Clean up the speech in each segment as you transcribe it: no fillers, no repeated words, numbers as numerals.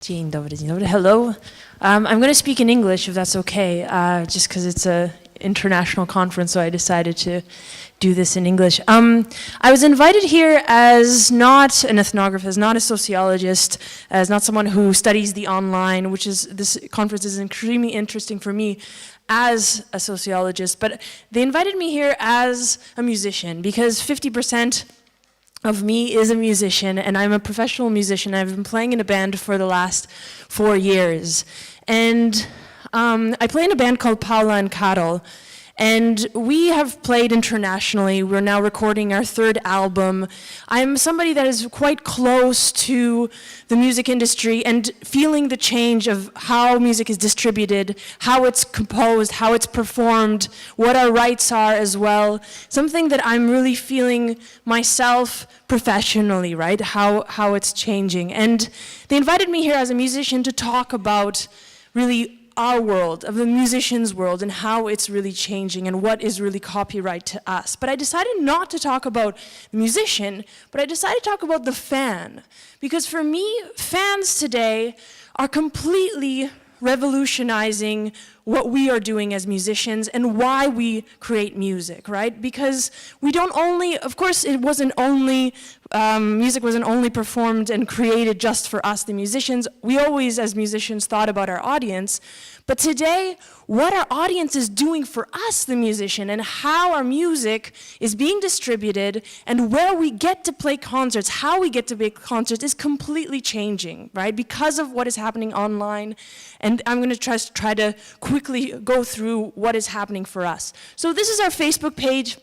Dzień dobry, dzień dobry. Hello. I'm going to speak in English if that's okay, just because it's an international conference, so I decided to do this in English. I was invited here as not an ethnographer, as not a sociologist, as not someone who studies the online, which is, this conference is extremely interesting for me as a sociologist, but they invited me here as a musician because 50% of me is a musician, and I'm a professional musician. I've been playing in a band for the last 4 years. And I play in a band called Paula and Karol, and we have played internationally. We're now recording our 3rd album. I'm somebody that is quite close to the music industry and feeling the change of how music is distributed, how it's composed, how it's performed, what our rights are as well. Something that I'm really feeling myself professionally, right? How it's changing. And they invited me here as a musician to talk about really our world, of the musician's world, and how it's really changing and what is really copyright to us. But I decided not to talk about the musician, but I decided to talk about the fan. Because for me, fans today are completely revolutionizing what we are doing as musicians and why we create music, right? Because we don't only, of course it wasn't only, music wasn't only performed and created just for us, the musicians. We always, as musicians, thought about our audience. But today, what our audience is doing for us, the musician, and how our music is being distributed and where we get to play concerts, how we get to play concerts is completely changing, right? Because of what is happening online. And I'm going to try to quickly go through what is happening for us. So this is our Facebook page.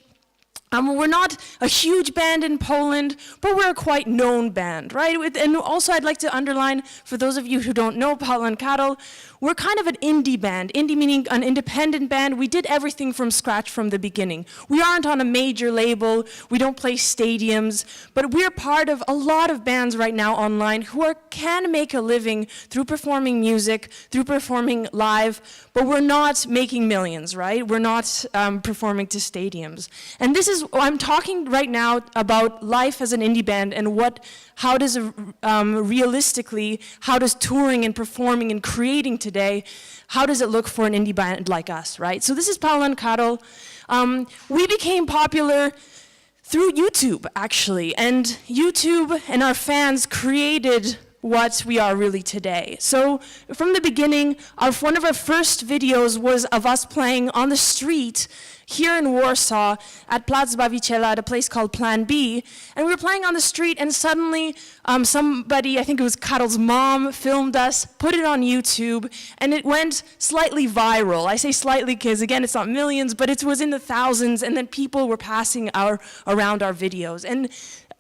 We're not a huge band in Poland, but we're a quite known band, right? And also I'd like to underline, for those of you who don't know Paula and Karol, we're kind of an indie band. Indie meaning an independent band. We did everything from scratch from the beginning. We aren't on a major label, we don't play stadiums, but we're part of a lot of bands right now online who can make a living through performing music, through performing live, but we're not making millions, right? We're not performing to stadiums. And this is, I'm talking right now about life as an indie band and how does realistically, how does touring and performing and creating today, how does it look for an indie band like us, right? So this is Paula and Karol. We became popular through YouTube, actually, and YouTube and our fans created what we are really today. So from the beginning, one of our first videos was of us playing on the street here in Warsaw at Plac Zbawiciela at a place called Plan B. And we were playing on the street and suddenly somebody, I think it was Karol's mom, filmed us, put it on YouTube, and it went slightly viral. I say slightly because, again, it's not millions, but it was in the thousands, and then people were passing around our videos. And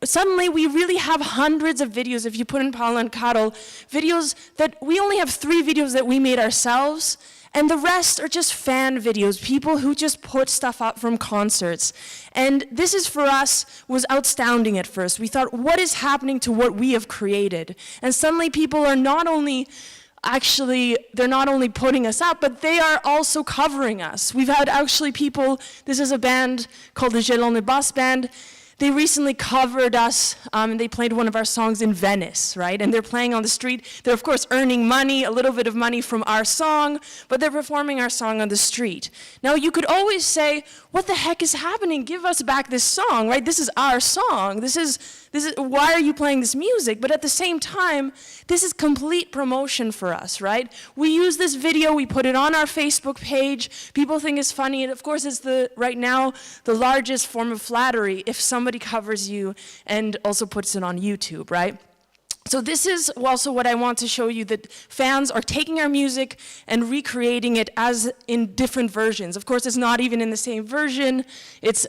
suddenly we really have hundreds of videos, if you put in Paula and Karol, videos that we only have 3 videos that we made ourselves, and the rest are just fan videos, people who just put stuff up from concerts. And this is, for us, was astounding at first. We thought, what is happening to what we have created? And suddenly people are not only they're not only putting us up, but they are also covering us. We've had actually people, this is a band called the Zielony Bus Band. They recently covered us, and they played one of our songs in Venice, right? And they're playing on the street. They're, of course, earning money, a little bit of money from our song, but they're performing our song on the street. Now, you could always say, what the heck is happening? Give us back this song, right? This is our song. This is, why are you playing this music? But at the same time, this is complete promotion for us, right? We use this video, we put it on our Facebook page. People think it's funny, and of course, it's right now the largest form of flattery if somebody covers you and also puts it on YouTube, right? So this is also what I want to show you, that fans are taking our music and recreating it as in different versions. Of course, it's not even in the same version. It's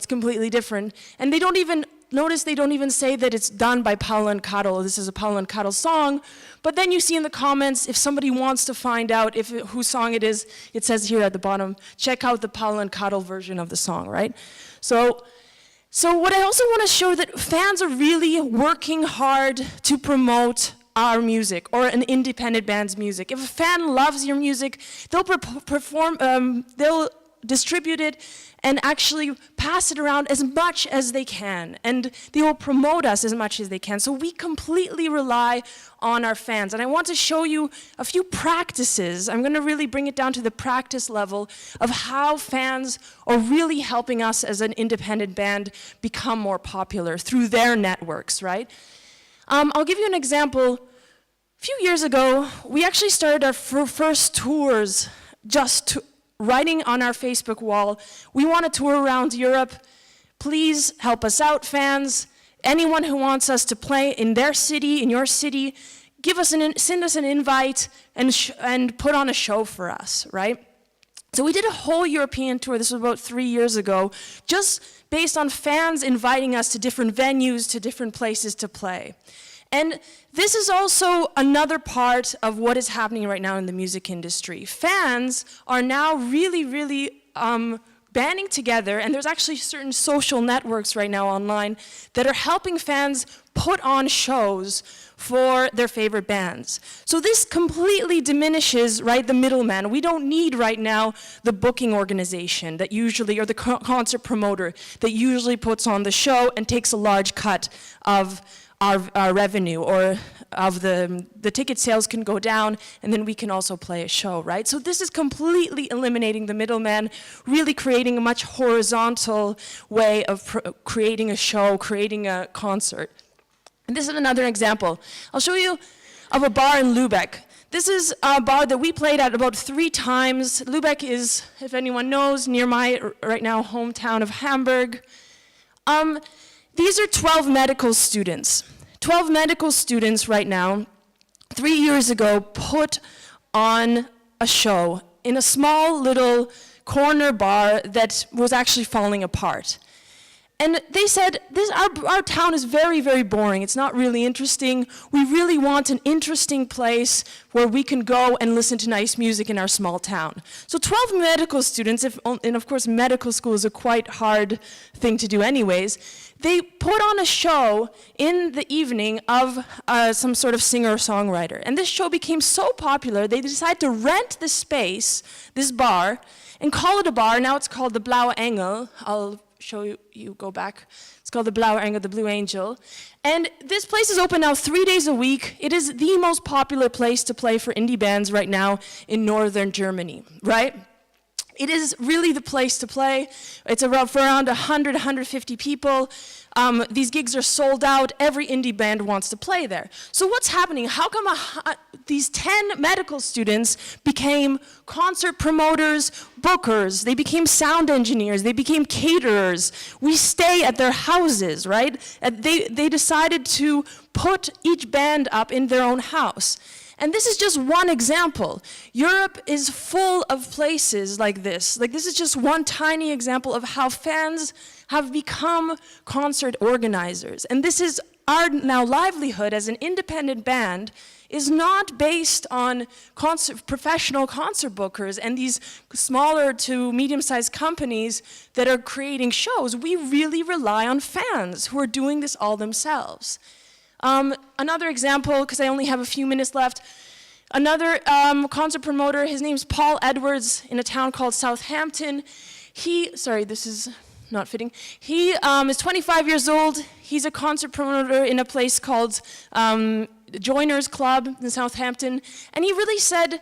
completely different. And they don't even say that it's done by Paula and Karol. This is a Paula and Karol song. But then you see in the comments, if somebody wants to find out whose song it is, it says here at the bottom, check out the Paula and Karol version of the song, right? So what I also want to show that fans are really working hard to promote our music or an independent band's music. If a fan loves your music, they'll distribute it and actually pass it around as much as they can. And they will promote us as much as they can. So we completely rely on our fans. And I want to show you a few practices. I'm going to really bring it down to the practice level of how fans are really helping us as an independent band become more popular through their networks, right? I'll give you an example. A few years ago, we actually started our first tours just writing on our Facebook wall, we want to tour around Europe. Please help us out, fans. Anyone who wants us to play in their city, in your city, send us an invite and put on a show for us, right? So we did a whole European tour, this was about 3 years ago, just based on fans inviting us to different venues, to different places to play. And this is also another part of what is happening right now in the music industry. Fans are now really banding together, and there's actually certain social networks right now online that are helping fans put on shows for their favorite bands. So this completely diminishes, right, the middleman. We don't need right now the booking organization that usually, or the concert promoter that usually puts on the show and takes a large cut of our revenue, or of the ticket sales can go down, and then we can also play a show, right? So this is completely eliminating the middleman, really creating a much horizontal way of creating a show, creating a concert. And this is another example. I'll show you of a bar in Lübeck. This is a bar that we played at about 3 times. Lübeck is, if anyone knows, near my, right now, hometown of Hamburg. These are 12 medical students. 12 medical students right now, 3 years ago, put on a show in a small little corner bar that was actually falling apart. And they said, our town is very boring. It's not really interesting. We really want an interesting place where we can go and listen to nice music in our small town. So 12 medical students, and of course medical school is a quite hard thing to do anyways, they put on a show in the evening of some sort of singer-songwriter. And this show became so popular, they decided to rent this space, this bar, and call it a bar. Now it's called the Blaue Engel. I'll show you go back. It's called the Blaue Engel, the Blue Angel. And this place is open now 3 days a week. It is the most popular place to play for indie bands right now in northern Germany, right? It is really the place to play. It's for around 100, 150 people. These gigs are sold out. Every indie band wants to play there. So what's happening? How come these 10 medical students became concert promoters, bookers? They became sound engineers. They became caterers. We stay at their houses, right? They decided to put each band up in their own house. And this is just one example. Europe is full of places like this. Like, this is just one tiny example of how fans have become concert organizers. And this is our now livelihood as an independent band is not based on professional concert bookers and these smaller to medium-sized companies that are creating shows. We really rely on fans who are doing this all themselves. Another example, because I only have a few minutes left, another concert promoter, his name's Paul Edwards, in a town called Southampton. Sorry, this is not fitting. He is 25 years old. He's a concert promoter in a place called Joiners Club in Southampton, and he really said,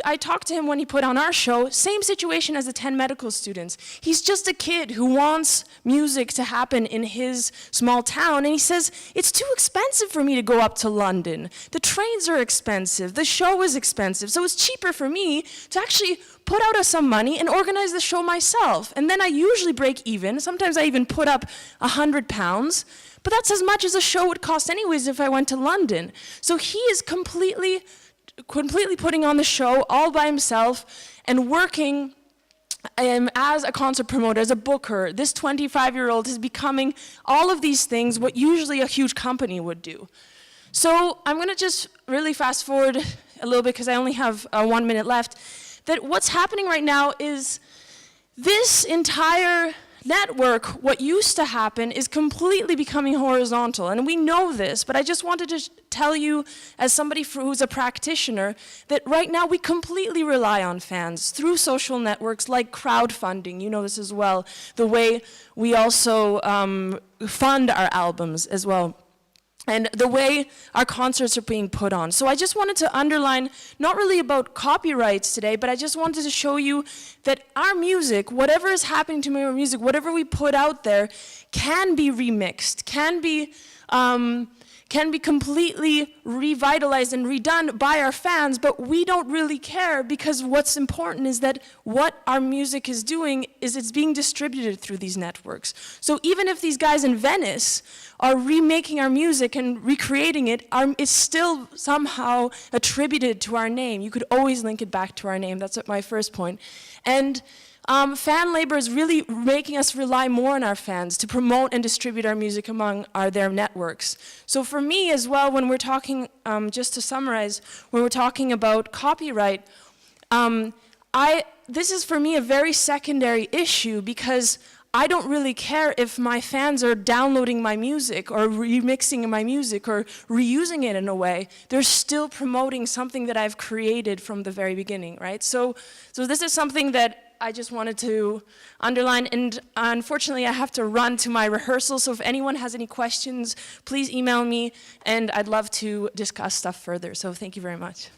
I talked to him when he put on our show, same situation as the 10 medical students. He's just a kid who wants music to happen in his small town, and he says, it's too expensive for me to go up to London. The trains are expensive, the show is expensive, so it's cheaper for me to actually put out some money and organize the show myself. And then I usually break even. Sometimes I even put up £100, but that's as much as a show would cost anyways if I went to London. So he is completely putting on the show all by himself and working as a concert promoter, as a booker. This 25-year-old is becoming all of these things what usually a huge company would do. So I'm going to just really fast forward a little bit because I only have 1 minute left. That what's happening right now is this entire network, what used to happen is completely becoming horizontal, and we know this, but I just wanted to tell you, as somebody who's a practitioner, that right now we completely rely on fans through social networks like crowdfunding. You know this as well, the way we also fund our albums as well, and the way our concerts are being put on. So I just wanted to underline, not really about copyrights today, but I just wanted to show you that our music, whatever is happening to our music, whatever we put out there, can be remixed, can be completely revitalized and redone by our fans, but we don't really care, because what's important is that what our music is doing is it's being distributed through these networks. So even if these guys in Venice are remaking our music and recreating it, it's still somehow attributed to our name. You could always link it back to our name. That's my first point. And fan labor is really making us rely more on our fans to promote and distribute our music among their networks. So for me as well, when we're talking, just to summarize, when we're talking about copyright, this is for me a very secondary issue, because I don't really care if my fans are downloading my music or remixing my music or reusing it in a way. They're still promoting something that I've created from the very beginning, right? So this is something that I just wanted to underline, and unfortunately I have to run to my rehearsal, so if anyone has any questions, please email me, and I'd love to discuss stuff further. So thank you very much.